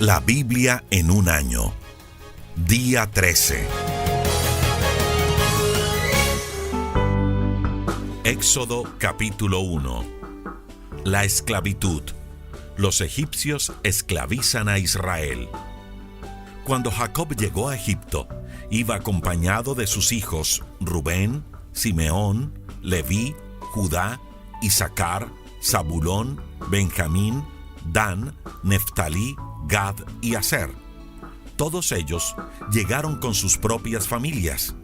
La Biblia en un año. Día 13. Éxodo capítulo 1. La esclavitud. Los egipcios esclavizan a Israel. Cuando Jacob llegó a Egipto, iba acompañado de sus hijos Rubén, Simeón, Leví, Judá, Isaacar, Zabulón, Benjamín, Dan, Neftalí, Gad y Aser. Todos ellos llegaron con sus propias familias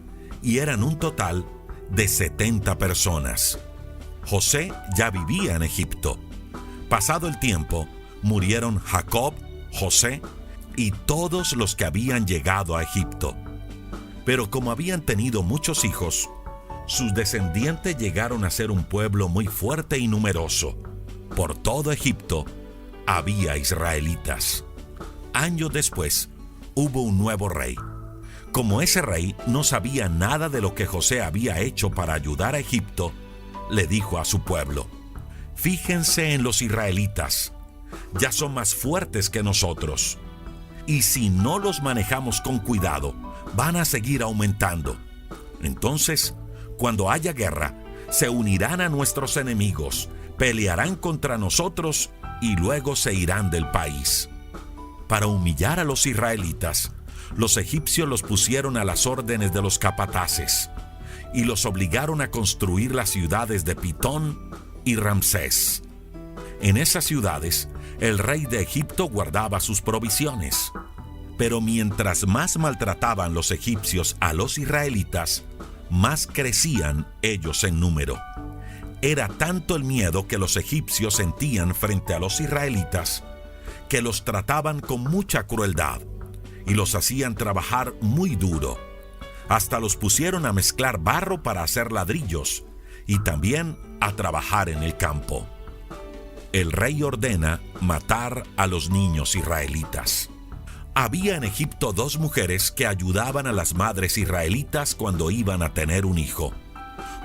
y eran un total de 70 personas. José ya vivía en Egipto. Pasado el tiempo, murieron Jacob, José y todos los que habían llegado a Egipto. Pero como habían tenido muchos hijos, sus descendientes llegaron a ser un pueblo muy fuerte y numeroso. Por todo Egipto había israelitas. Años después, hubo un nuevo rey. Como ese rey no sabía nada de lo que José había hecho para ayudar a Egipto, le dijo a su pueblo: fíjense en los israelitas, ya son más fuertes que nosotros. Y si no los manejamos con cuidado, van a seguir aumentando. Entonces, cuando haya guerra, se unirán a nuestros enemigos, pelearán contra nosotros y luego se irán del país. Para humillar a los israelitas, los egipcios los pusieron a las órdenes de los capataces y los obligaron a construir las ciudades de Pitón y Ramsés. En esas ciudades, el rey de Egipto guardaba sus provisiones. Pero mientras más maltrataban los egipcios a los israelitas, más crecían ellos en número. Era tanto el miedo que los egipcios sentían frente a los israelitas que los trataban con mucha crueldad y los hacían trabajar muy duro. Hasta los pusieron a mezclar barro para hacer ladrillos y también a trabajar en el campo. El rey ordena matar a los niños israelitas. Había en Egipto 2 mujeres que ayudaban a las madres israelitas cuando iban a tener un hijo.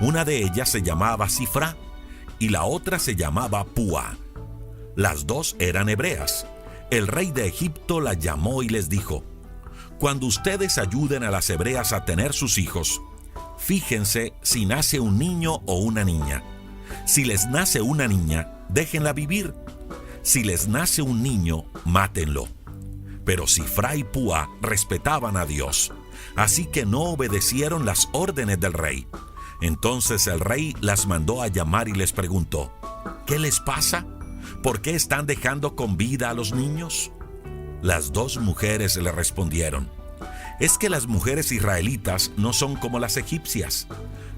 Una de ellas se llamaba Sifra y la otra se llamaba Púa. Las 2 eran hebreas. El rey de Egipto las llamó y les dijo: cuando ustedes ayuden a las hebreas a tener sus hijos, fíjense si nace un niño o una niña. Si les nace una niña, déjenla vivir. Si les nace un niño, mátenlo. Pero Sifra y Púa respetaban a Dios, así que no obedecieron las órdenes del rey. Entonces el rey las mandó a llamar y les preguntó: ¿qué les pasa? ¿Por qué están dejando con vida a los niños? Las 2 mujeres le respondieron: es que las mujeres israelitas no son como las egipcias.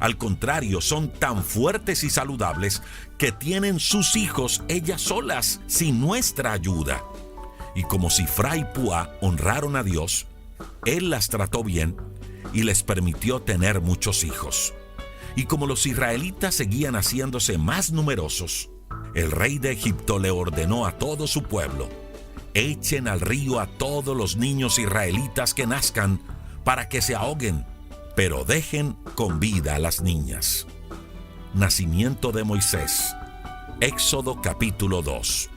Al contrario, son tan fuertes y saludables que tienen sus hijos ellas solas, sin nuestra ayuda. Y como Sifra y Púa honraron a Dios, Él las trató bien y les permitió tener muchos hijos. Y como los israelitas seguían haciéndose más numerosos, el rey de Egipto le ordenó a todo su pueblo: echen al río a todos los niños israelitas que nazcan para que se ahoguen, pero dejen con vida a las niñas. Nacimiento de Moisés. Éxodo capítulo 2.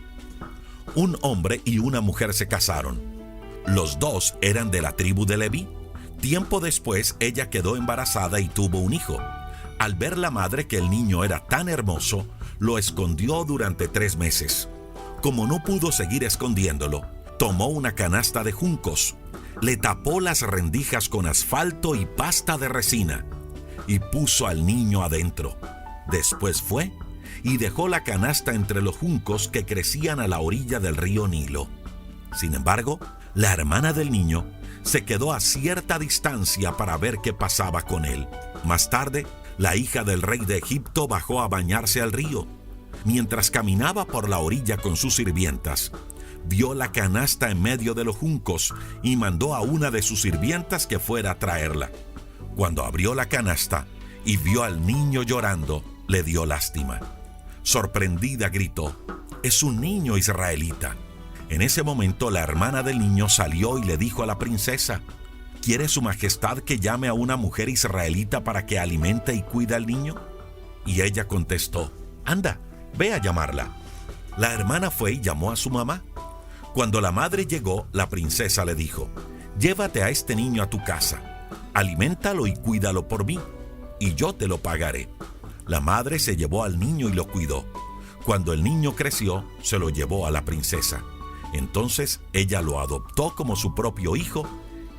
Un hombre y una mujer se casaron. Los 2 eran de la tribu de Leví. Tiempo después, ella quedó embarazada y tuvo un hijo. Al ver la madre que el niño era tan hermoso, lo escondió durante 3 meses. Como no pudo seguir escondiéndolo, tomó una canasta de juncos, le tapó las rendijas con asfalto y pasta de resina y puso al niño adentro. Después fue y dejó la canasta entre los juncos que crecían a la orilla del río Nilo. Sin embargo, la hermana del niño se quedó a cierta distancia para ver qué pasaba con él. Más tarde, la hija del rey de Egipto bajó a bañarse al río. Mientras caminaba por la orilla con sus sirvientas, vio la canasta en medio de los juncos y mandó a una de sus sirvientas que fuera a traerla. Cuando abrió la canasta y vio al niño llorando, le dio lástima. Sorprendida gritó: «¡Es un niño israelita!». En ese momento la hermana del niño salió y le dijo a la princesa: ¿quiere su majestad que llame a una mujer israelita para que alimente y cuide al niño? Y ella contestó: anda, ve a llamarla. La hermana fue y llamó a su mamá. Cuando la madre llegó, la princesa le dijo: «Llévate a este niño a tu casa, aliméntalo y cuídalo por mí, y yo te lo pagaré». La madre se llevó al niño y lo cuidó. Cuando el niño creció, se lo llevó a la princesa. Entonces ella lo adoptó como su propio hijo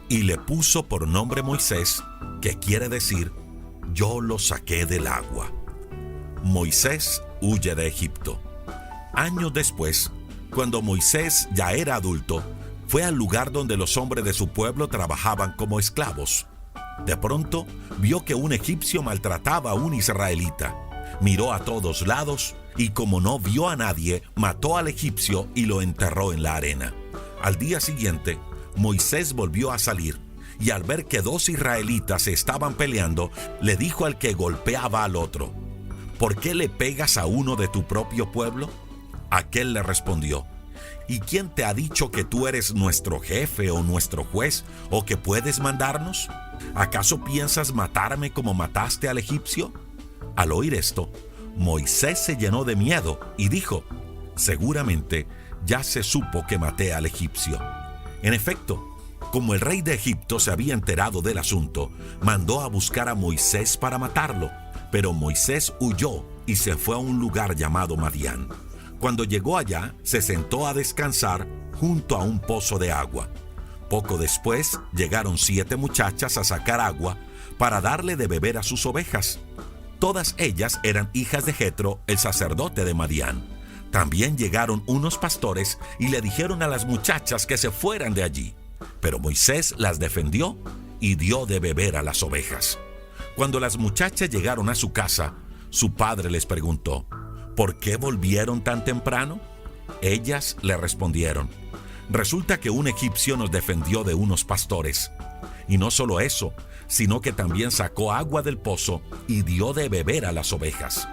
y le puso por nombre Moisés, que quiere decir: yo lo saqué del agua. Moisés huye de Egipto. Años después, cuando Moisés ya era adulto, fue al lugar donde los hombres de su pueblo trabajaban como esclavos. De pronto, vio que un egipcio maltrataba a un israelita. Miró a todos lados y, como no vio a nadie, mató al egipcio y lo enterró en la arena. Al día siguiente, Moisés volvió a salir y, al ver que dos israelitas se estaban peleando, le dijo al que golpeaba al otro: «¿Por qué le pegas a uno de tu propio pueblo?». Aquel le respondió: «¿Y quién te ha dicho que tú eres nuestro jefe o nuestro juez o que puedes mandarnos? ¿Acaso piensas matarme como mataste al egipcio?». Al oír esto, Moisés se llenó de miedo y dijo: «Seguramente ya se supo que maté al egipcio». En efecto, como el rey de Egipto se había enterado del asunto, mandó a buscar a Moisés para matarlo, pero Moisés huyó y se fue a un lugar llamado Madián. Cuando llegó allá, se sentó a descansar junto a un pozo de agua. Poco después, llegaron 7 muchachas a sacar agua para darle de beber a sus ovejas. Todas ellas eran hijas de Jetro, el sacerdote de Madián. También llegaron unos pastores y le dijeron a las muchachas que se fueran de allí. Pero Moisés las defendió y dio de beber a las ovejas. Cuando las muchachas llegaron a su casa, su padre les preguntó: «¿Por qué volvieron tan temprano?». Ellas le respondieron: «Resulta que un egipcio nos defendió de unos pastores. Y no solo eso, sino que también sacó agua del pozo y dio de beber a las ovejas».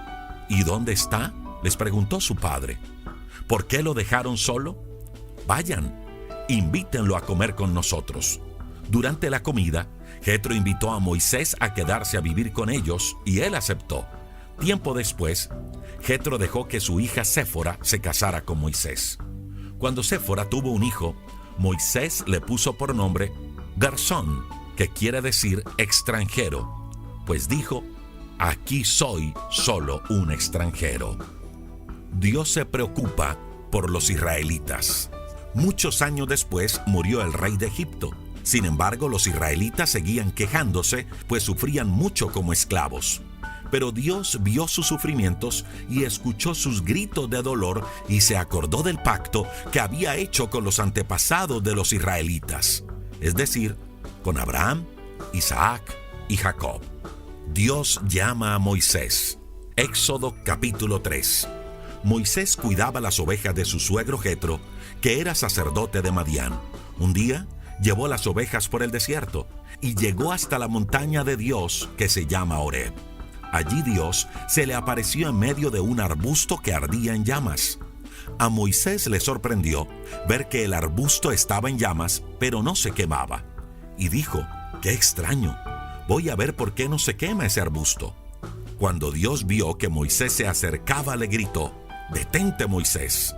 «¿Y dónde está?», les preguntó su padre. «¿Por qué lo dejaron solo? Vayan, invítenlo a comer con nosotros». Durante la comida, Jetro invitó a Moisés a quedarse a vivir con ellos y él aceptó. Tiempo después, Jetro dejó que su hija Séfora se casara con Moisés. Cuando Séfora tuvo un hijo, Moisés le puso por nombre Gersón, que quiere decir extranjero, pues dijo: «Aquí soy solo un extranjero». Dios se preocupa por los israelitas. Muchos años después murió el rey de Egipto. Sin embargo, los israelitas seguían quejándose, pues sufrían mucho como esclavos. Pero Dios vio sus sufrimientos y escuchó sus gritos de dolor y se acordó del pacto que había hecho con los antepasados de los israelitas, es decir, con Abraham, Isaac y Jacob. Dios llama a Moisés. Éxodo capítulo 3. Moisés cuidaba las ovejas de su suegro Jetro, que era sacerdote de Madián. Un día llevó las ovejas por el desierto y llegó hasta la montaña de Dios, que se llama Horeb. Allí Dios se le apareció en medio de un arbusto que ardía en llamas. A Moisés le sorprendió ver que el arbusto estaba en llamas, pero no se quemaba. Y dijo: «Qué extraño, voy a ver por qué no se quema ese arbusto». Cuando Dios vio que Moisés se acercaba, le gritó: «Detente, Moisés».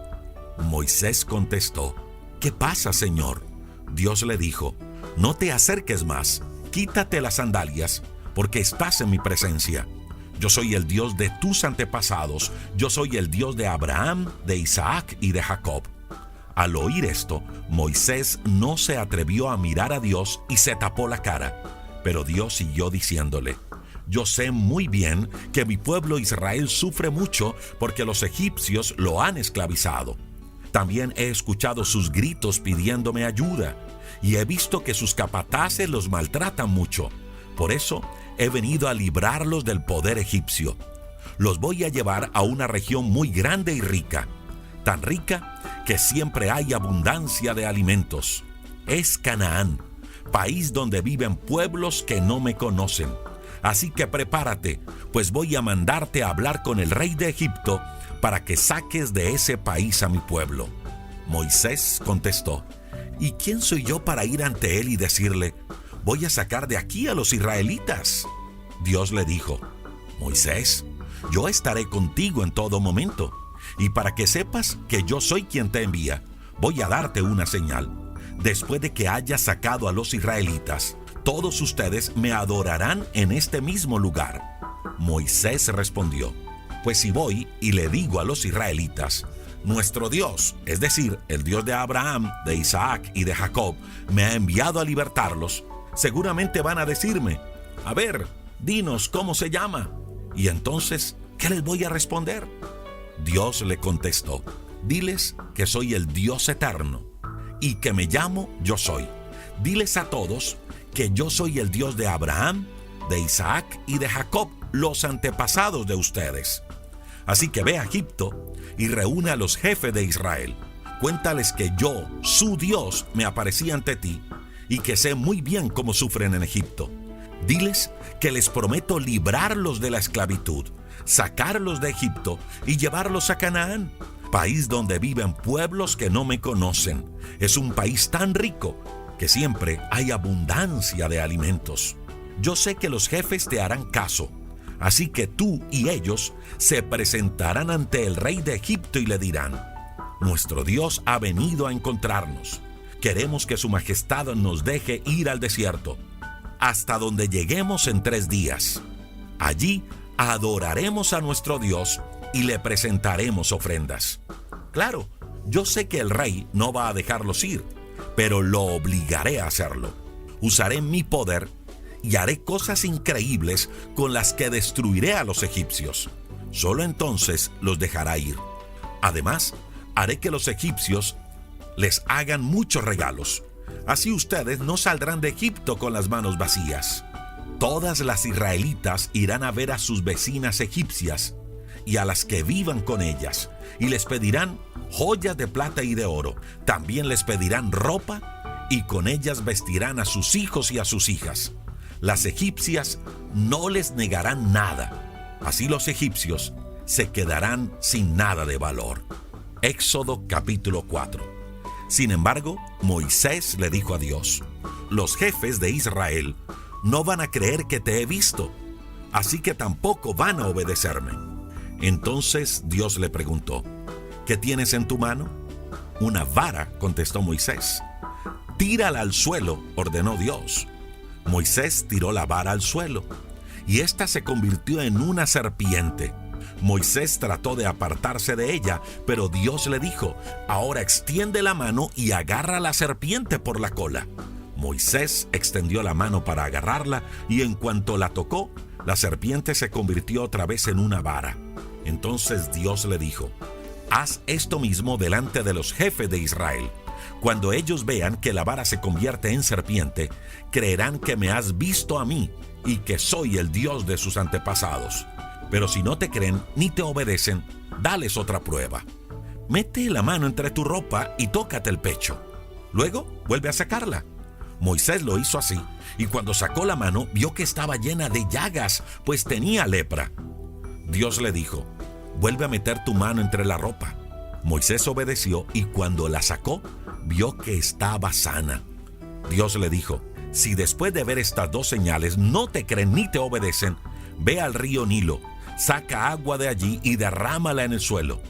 Moisés contestó: «¿Qué pasa, Señor?». Dios le dijo: «No te acerques más, quítate las sandalias, porque estás en mi presencia. Yo soy el Dios de tus antepasados, yo soy el Dios de Abraham, de Isaac y de Jacob». Al oír esto, Moisés no se atrevió a mirar a Dios y se tapó la cara. Pero Dios siguió diciéndole: «Yo sé muy bien que mi pueblo Israel sufre mucho porque los egipcios lo han esclavizado. También he escuchado sus gritos pidiéndome ayuda y he visto que sus capataces los maltratan mucho. Por eso he venido a librarlos del poder egipcio. Los voy a llevar a una región muy grande y rica, tan rica que siempre hay abundancia de alimentos. Es Canaán, país donde viven pueblos que no me conocen. Así que prepárate, pues voy a mandarte a hablar con el rey de Egipto para que saques de ese país a mi pueblo». Moisés contestó: «¿Y quién soy yo para ir ante él y decirle: voy a sacar de aquí a los israelitas?». Dios le dijo: «Moisés, yo estaré contigo en todo momento, y para que sepas que yo soy quien te envía, voy a darte una señal. Después de que hayas sacado a los israelitas, todos ustedes me adorarán en este mismo lugar. Moisés respondió: pues si voy y le digo a los israelitas, nuestro Dios, es decir, el Dios de Abraham, de Isaac y de Jacob, me ha enviado a libertarlos, seguramente van a decirme: a ver, dinos cómo se llama. Y entonces, ¿qué les voy a responder? Dios le contestó: diles que soy el Dios eterno y que me llamo Yo Soy. Diles a todos que yo soy el Dios de Abraham, de Isaac y de Jacob, los antepasados de ustedes. Así que ve a Egipto y reúne a los jefes de Israel. Cuéntales que yo, su Dios, me aparecí ante ti y que sé muy bien cómo sufren en Egipto. Diles que les prometo librarlos de la esclavitud, sacarlos de Egipto y llevarlos a Canaán, país donde viven pueblos que no me conocen. Es un país tan rico que siempre hay abundancia de alimentos. Yo sé que los jefes te harán caso, así que tú y ellos se presentarán ante el rey de Egipto y le dirán: nuestro Dios ha venido a encontrarnos. Queremos que su majestad nos deje ir al desierto, hasta donde lleguemos en 3 días. Allí adoraremos a nuestro Dios y le presentaremos ofrendas. Claro, yo sé que el rey no va a dejarlos ir, pero lo obligaré a hacerlo. Usaré mi poder y haré cosas increíbles con las que destruiré a los egipcios. Solo entonces los dejará ir. Además, haré que los egipcios les hagan muchos regalos. Así ustedes no saldrán de Egipto con las manos vacías. Todas las israelitas irán a ver a sus vecinas egipcias y a las que vivan con ellas, y les pedirán joyas de plata y de oro. También les pedirán ropa, y con ellas vestirán a sus hijos y a sus hijas. Las egipcias no les negarán nada. Así los egipcios se quedarán sin nada de valor. Éxodo capítulo 4. Sin embargo, Moisés le dijo a Dios: los jefes de Israel no van a creer que te he visto, así que tampoco van a obedecerme. Entonces Dios le preguntó: ¿qué tienes en tu mano? Una vara, contestó Moisés. Tírala al suelo, ordenó Dios. Moisés tiró la vara al suelo, y ésta se convirtió en una serpiente. Moisés trató de apartarse de ella, pero Dios le dijo: ahora extiende la mano y agarra a la serpiente por la cola. Moisés extendió la mano para agarrarla, y en cuanto la tocó, la serpiente se convirtió otra vez en una vara. Entonces Dios le dijo: haz esto mismo delante de los jefes de Israel. Cuando ellos vean que la vara se convierte en serpiente, creerán que me has visto a mí y que soy el Dios de sus antepasados. Pero si no te creen ni te obedecen, dales otra prueba. Mete la mano entre tu ropa y tócate el pecho. Luego vuelve a sacarla. Moisés lo hizo así, y cuando sacó la mano vio que estaba llena de llagas, pues tenía lepra. Dios le dijo: vuelve a meter tu mano entre la ropa. Moisés obedeció, y cuando la sacó, vio que estaba sana. Dios le dijo: si después de ver estas 2 señales no te creen ni te obedecen, ve al río Nilo, saca agua de allí y derrámala en el suelo.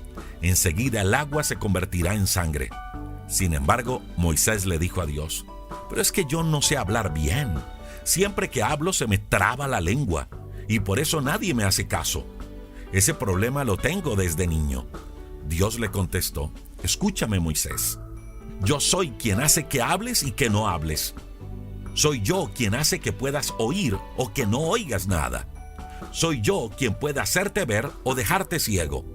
Enseguida el agua se convertirá en sangre. Sin embargo, Moisés le dijo a Dios: pero es que yo no sé hablar bien. Siempre que hablo se me traba la lengua, y por eso nadie me hace caso. Ese problema lo tengo desde niño. Dios le contestó: escúchame, Moisés. Yo soy quien hace que hables y que no hables. Soy yo quien hace que puedas oír o que no oigas nada. Soy yo quien puede hacerte ver o dejarte ciego.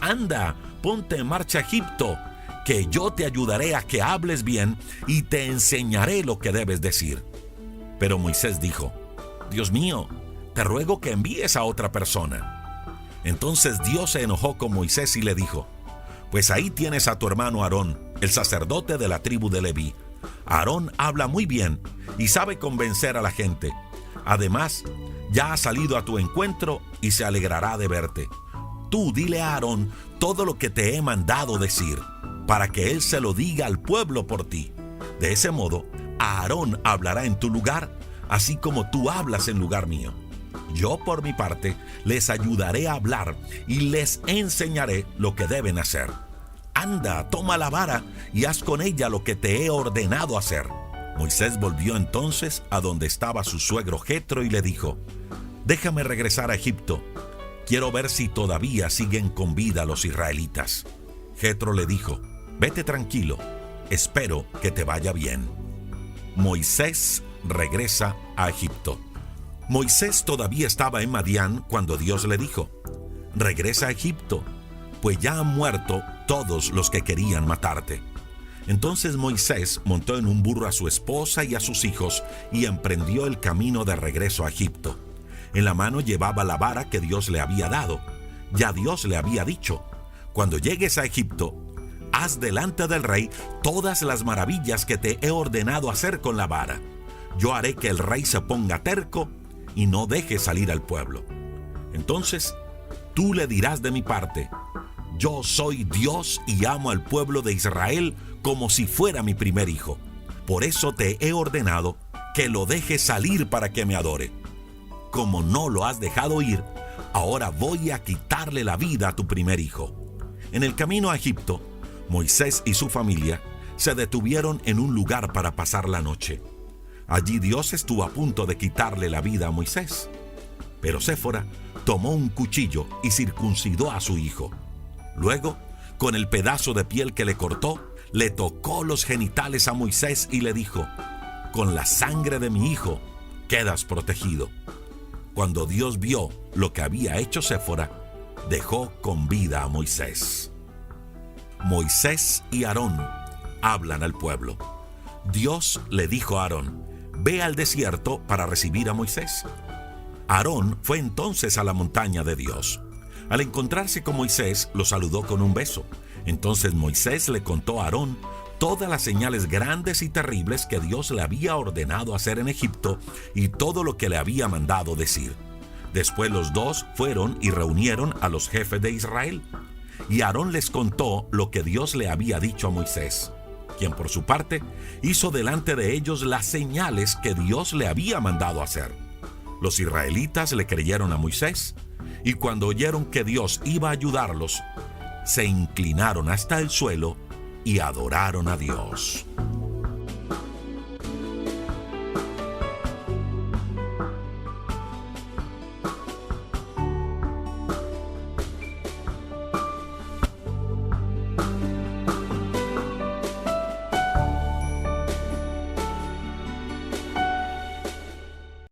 Anda, ponte en marcha a Egipto, que yo te ayudaré a que hables bien y te enseñaré lo que debes decir. Pero Moisés dijo: Dios mío, te ruego que envíes a otra persona. Entonces Dios se enojó con Moisés y le dijo: pues ahí tienes a tu hermano Aarón, el sacerdote de la tribu de Leví. Aarón habla muy bien y sabe convencer a la gente. Además, ya ha salido a tu encuentro y se alegrará de verte. Tú dile a Aarón todo lo que te he mandado decir, para que él se lo diga al pueblo por ti. De ese modo, Aarón hablará en tu lugar, así como tú hablas en lugar mío. Yo, por mi parte, les ayudaré a hablar y les enseñaré lo que deben hacer. anda, toma la vara y haz con ella lo que te he ordenado hacer. Moisés volvió entonces a donde estaba su suegro Jetro y le dijo: déjame regresar a Egipto. Quiero ver si todavía siguen con vida los israelitas. Jetro le dijo: vete tranquilo, espero que te vaya bien. Moisés regresa a Egipto. Moisés todavía estaba en Madián cuando Dios le dijo: regresa a Egipto, pues ya han muerto todos los que querían matarte. Entonces Moisés montó en un burro a su esposa y a sus hijos y emprendió el camino de regreso a Egipto. En la mano llevaba la vara que Dios le había dado. Ya Dios le había dicho: cuando llegues a Egipto, haz delante del rey todas las maravillas que te he ordenado hacer con la vara. Yo haré que el rey se ponga terco y no deje salir al pueblo. Entonces tú le dirás de mi parte: yo soy Dios y amo al pueblo de Israel como si fuera mi primer hijo. Por eso te he ordenado que lo dejes salir para que me adore. Como no lo has dejado ir, ahora voy a quitarle la vida a tu primer hijo. En el camino a Egipto, Moisés y su familia se detuvieron en un lugar para pasar la noche. Allí Dios estuvo a punto de quitarle la vida a Moisés. Pero Séfora tomó un cuchillo y circuncidó a su hijo. Luego, con el pedazo de piel que le cortó, le tocó los genitales a Moisés y le dijo: con la sangre de mi hijo quedas protegido. Cuando Dios vio lo que había hecho Séfora, dejó con vida a Moisés. Moisés y Aarón hablan al pueblo. Dios le dijo a Aarón: ve al desierto para recibir a Moisés. Aarón fue entonces a la montaña de Dios. Al encontrarse con Moisés, lo saludó con un beso. Entonces Moisés le contó a Aarón todas las señales grandes y terribles que Dios le había ordenado hacer en Egipto y todo lo que le había mandado decir. Después los dos fueron y reunieron a los jefes de Israel. Y Aarón les contó lo que Dios le había dicho a Moisés, quien por su parte hizo delante de ellos las señales que Dios le había mandado hacer. Los israelitas le creyeron a Moisés, y cuando oyeron que Dios iba a ayudarlos, se inclinaron hasta el suelo y adoraron a Dios.